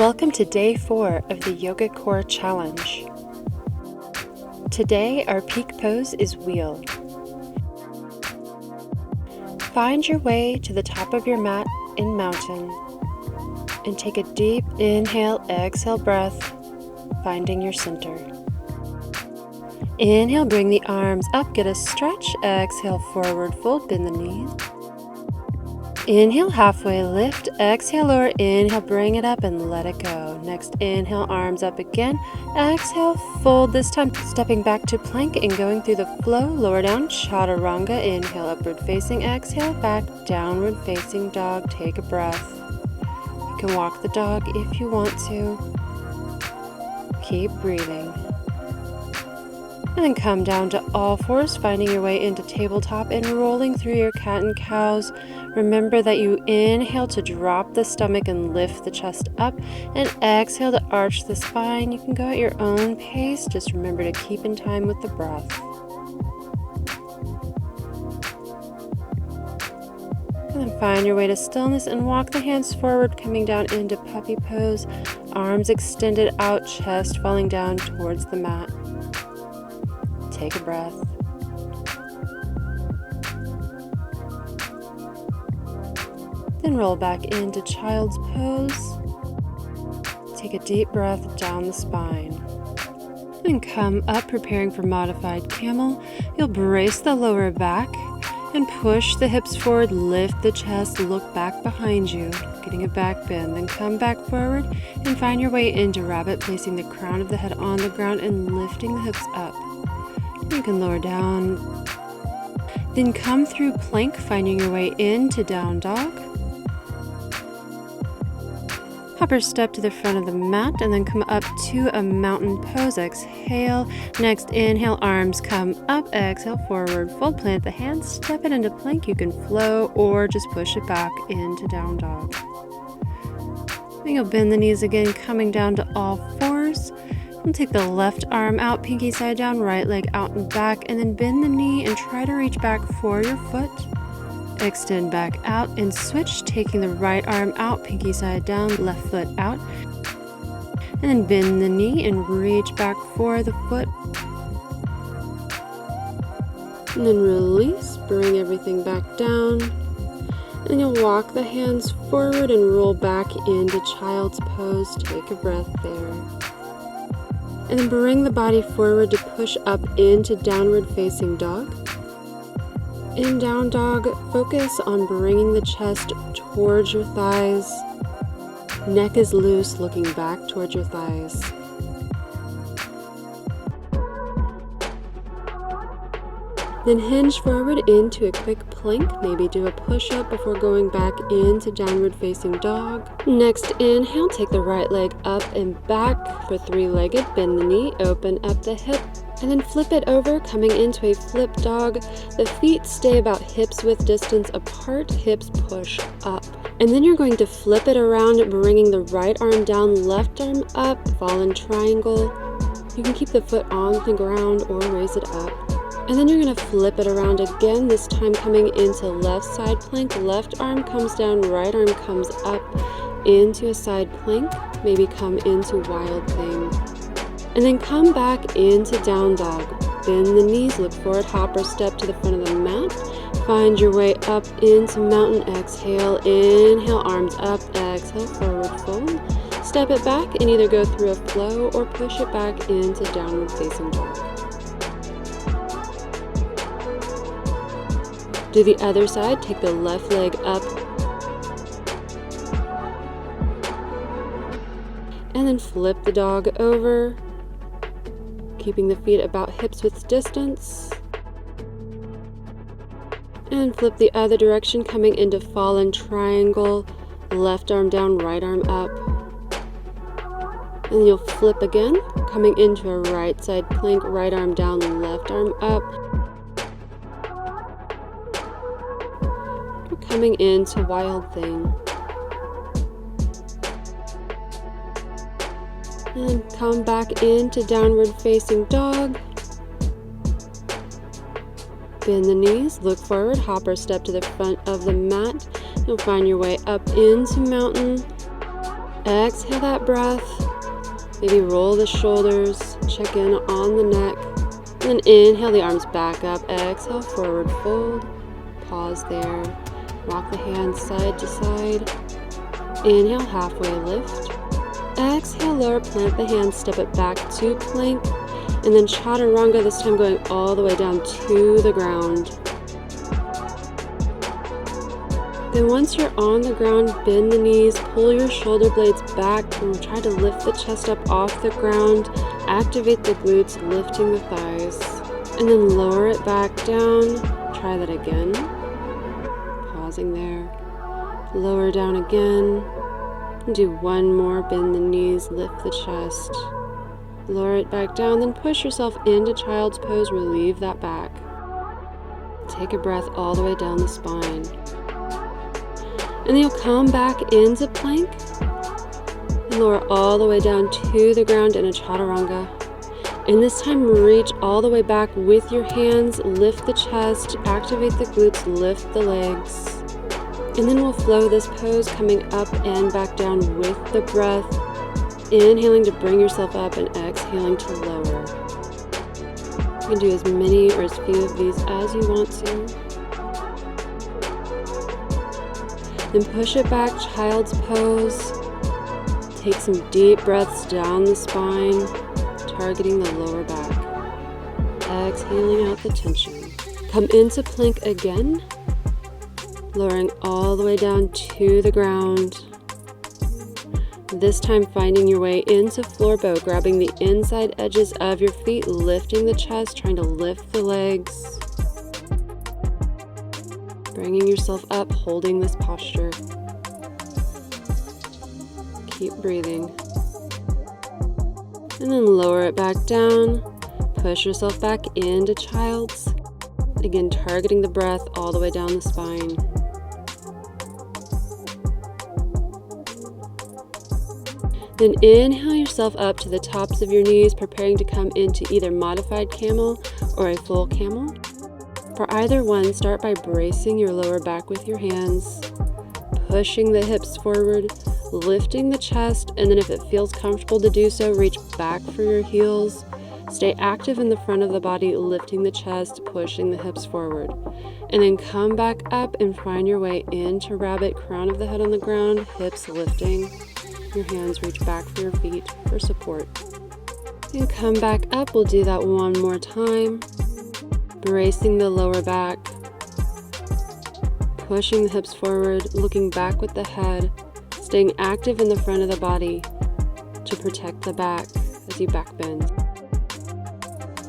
Welcome to day 4 of the Yoga Core Challenge. Today our peak pose is wheel. Find your way to the top of your mat in mountain and take a deep inhale, exhale breath, finding your center. Inhale, bring the arms up, get a stretch. Exhale, forward fold, bend the knees. Inhale, halfway lift. Exhale, lower. Inhale, bring it up and let it go. Next, inhale, arms up again. Exhale, fold, this time stepping back to plank and going through the flow. Lower down, chaturanga. Inhale, upward facing. Exhale, back, downward facing dog. Take a breath. You can walk the dog if you want to. Keep breathing. And then come down to all fours, finding your way into tabletop and rolling through your cat and cows. Remember that you inhale to drop the stomach and lift the chest up, and exhale to arch the spine. You can go at your own pace. Just remember to keep in time with the breath. And then find your way to stillness and walk the hands forward, coming down into puppy pose. Arms extended out, chest falling down towards the mat. Take a breath. Then roll back into child's pose. Take a deep breath down the spine. And come up, preparing for modified camel. You'll brace the lower back and push the hips forward, lift the chest, look back behind you, getting a back bend. Then come back forward and find your way into rabbit, placing the crown of the head on the ground and lifting the hips up. You can lower down, then come through plank, finding your way into down dog. Hopper step to the front of the mat and then come up to a mountain pose. Exhale. Next, inhale, arms come up. Exhale, forward fold, plant the hands, step it into plank. You can flow or just push it back into down dog. Then you'll bend the knees again, coming down to all fours. And take the left arm out, pinky side down, right leg out and back, and then bend the knee and try to reach back for your foot. Extend back out and switch, taking the right arm out, pinky side down, left foot out. And then bend the knee and reach back for the foot. And then release, bring everything back down. And you'll walk the hands forward and roll back into child's pose. Take a breath there. And then bring the body forward to push up into downward facing dog. In down dog, focus on bringing the chest towards your thighs. Neck is loose, looking back towards your thighs. Then hinge forward into a quick plank. Maybe do a push-up before going back into downward facing dog. Next, inhale, take the right leg up and back for three-legged. Bend the knee, open up the hip, and then flip it over, coming into a flip dog. The feet stay about hips width distance apart, hips push up. And then you're going to flip it around, bringing the right arm down, left arm up, fallen triangle. You can keep the foot on the ground or raise it up. And then you're going to flip it around again, this time coming into left side plank. Left arm comes down, right arm comes up into a side plank. Maybe come into wild thing. And then come back into down dog. Bend the knees, look forward, hopper step to the front of the mat. Find your way up into mountain. Exhale, inhale, arms up. Exhale, forward fold. Step it back and either go through a flow or push it back into downward facing dog. Do the other side, take the left leg up. And then flip the dog over, keeping the feet about hips width distance. And flip the other direction, coming into fallen triangle, left arm down, right arm up. And you'll flip again, coming into a right side plank, right arm down, left arm up. Coming into wild thing. And come back into downward facing dog. Bend the knees, look forward, hopper step to the front of the mat. You'll find your way up into mountain. Exhale that breath. Maybe roll the shoulders, check in on the neck. And then inhale the arms back up. Exhale, forward fold. Pause there. Rock the hands side to side. Inhale, halfway lift. Exhale, lower, plant the hands, step it back to plank. And then Chaturanga, this time going all the way down to the ground. Then once you're on the ground, bend the knees, pull your shoulder blades back, and try to lift the chest up off the ground. Activate the glutes, lifting the thighs. And then lower it back down. Try that again. Pausing there. Lower down again. Do one more, bend the knees, lift the chest. Lower it back down, then push yourself into child's pose, relieve that back. Take a breath all the way down the spine. And then you'll come back into plank. And lower all the way down to the ground in a Chaturanga. And this time reach all the way back with your hands, lift the chest, activate the glutes, lift the legs. And then we'll flow this pose coming up and back down with the breath. Inhaling to bring yourself up and exhaling to lower. You can do as many or as few of these as you want to. Then push it back, child's pose. Take some deep breaths down the spine, targeting the lower back. Exhaling out the tension. Come into plank again, lowering all the way down to the ground. This time finding your way into floor bow, grabbing the inside edges of your feet, lifting the chest, trying to lift the legs. Bringing yourself up, holding this posture. Keep breathing. And then lower it back down. Push yourself back into child's. Again, targeting the breath all the way down the spine. Then inhale yourself up to the tops of your knees, preparing to come into either modified camel or a full camel. For either one, start by bracing your lower back with your hands, pushing the hips forward, lifting the chest, and then if it feels comfortable to do so, reach back for your heels. Stay active in the front of the body, lifting the chest, pushing the hips forward. And then come back up and find your way into rabbit, crown of the head on the ground, hips lifting. Your hands reach back for your feet for support. And come back up, we'll do that one more time. Bracing the lower back, pushing the hips forward, looking back with the head, staying active in the front of the body to protect the back as you back bend.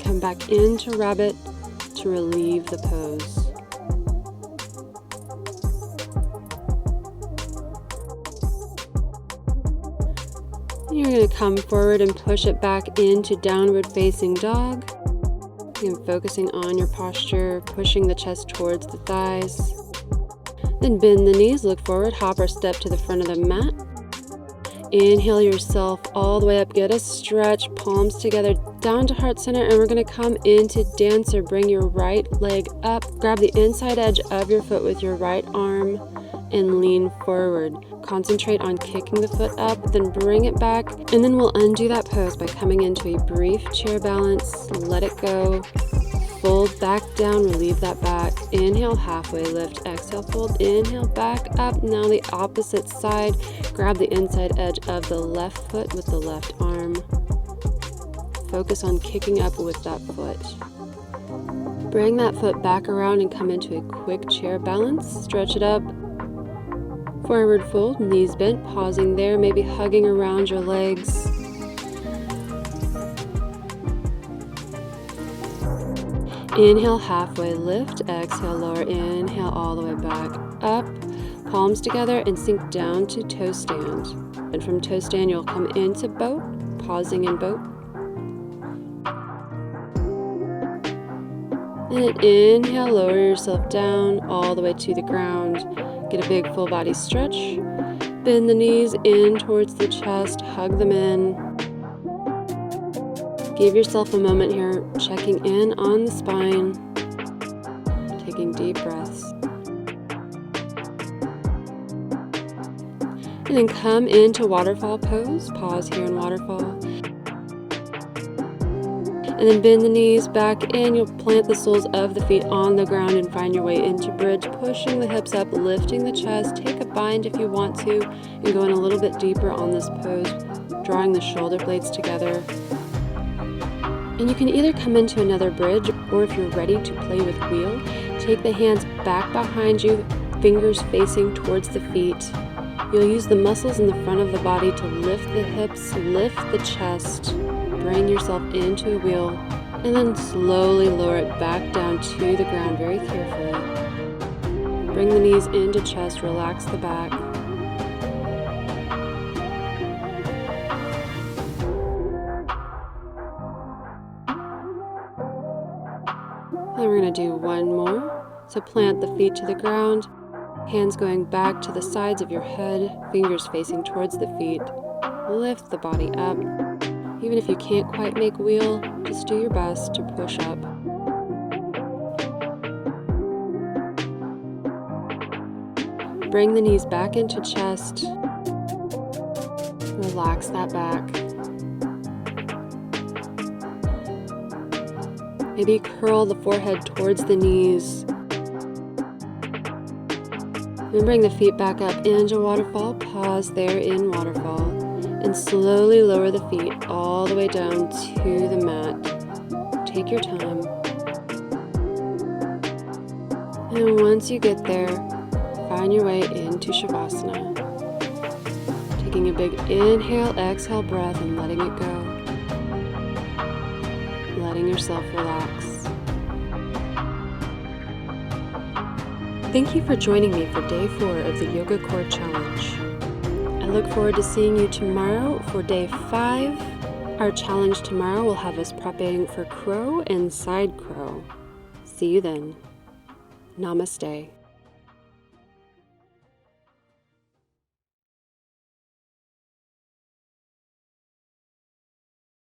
Come back into rabbit to relieve the pose. You're going to come forward and push it back into downward facing dog. And focusing on your posture, pushing the chest towards the thighs. Then bend the knees, look forward, hop or step to the front of the mat. Inhale yourself all the way up, get a stretch, palms together down to heart center, and we're going to come into dancer. Bring your right leg up, grab the inside edge of your foot with your right arm, and lean forward. Concentrate on kicking the foot up, then bring it back, and then we'll undo that pose by coming into a brief chair balance. Let it go. Fold back down, relieve that back. Inhale, halfway lift. Exhale, fold. Inhale, back up. Now the opposite side. Grab the inside edge of the left foot with the left arm. Focus on kicking up with that foot. Bring that foot back around and come into a quick chair balance. Stretch it up. Forward fold, knees bent, pausing there, maybe hugging around your legs. Inhale, halfway lift. Exhale, lower. Inhale, all the way back up. Palms together and sink down to toe stand. And from toe stand, you'll come into boat, pausing in boat. And inhale, lower yourself down all the way to the ground. Get a big full body stretch. Bend the knees in towards the chest, hug them in. Give yourself a moment here, checking in on the spine, taking deep breaths. And then come into Waterfall Pose. Pause here in Waterfall. And then bend the knees back in. You'll plant the soles of the feet on the ground and find your way into bridge, pushing the hips up, lifting the chest. Take a bind if you want to, and going a little bit deeper on this pose, drawing the shoulder blades together. And you can either come into another bridge, or if you're ready to play with wheel, take the hands back behind you, fingers facing towards the feet. You'll use the muscles in the front of the body to lift the hips, lift the chest, bring yourself into a wheel, and then slowly lower it back down to the ground very carefully. Bring the knees into chest, relax the back. Then we're going to do one more. So plant the feet to the ground, hands going back to the sides of your head, fingers facing towards the feet. Lift the body up. Even if you can't quite make wheel, just do your best to push up. Bring the knees back into chest. Relax that back. Maybe curl the forehead towards the knees. And bring the feet back up into Waterfall. Pause there in Waterfall. And slowly lower the feet all the way down to the mat. Take your time. And once you get there, find your way into Shavasana. Taking a big inhale, exhale breath, and letting it go. Letting yourself relax. Thank you for joining me for day 4 of the Yoga Core Challenge. I look forward to seeing you tomorrow for day 5. Our challenge tomorrow will have us prepping for crow and side crow. See you then. Namaste.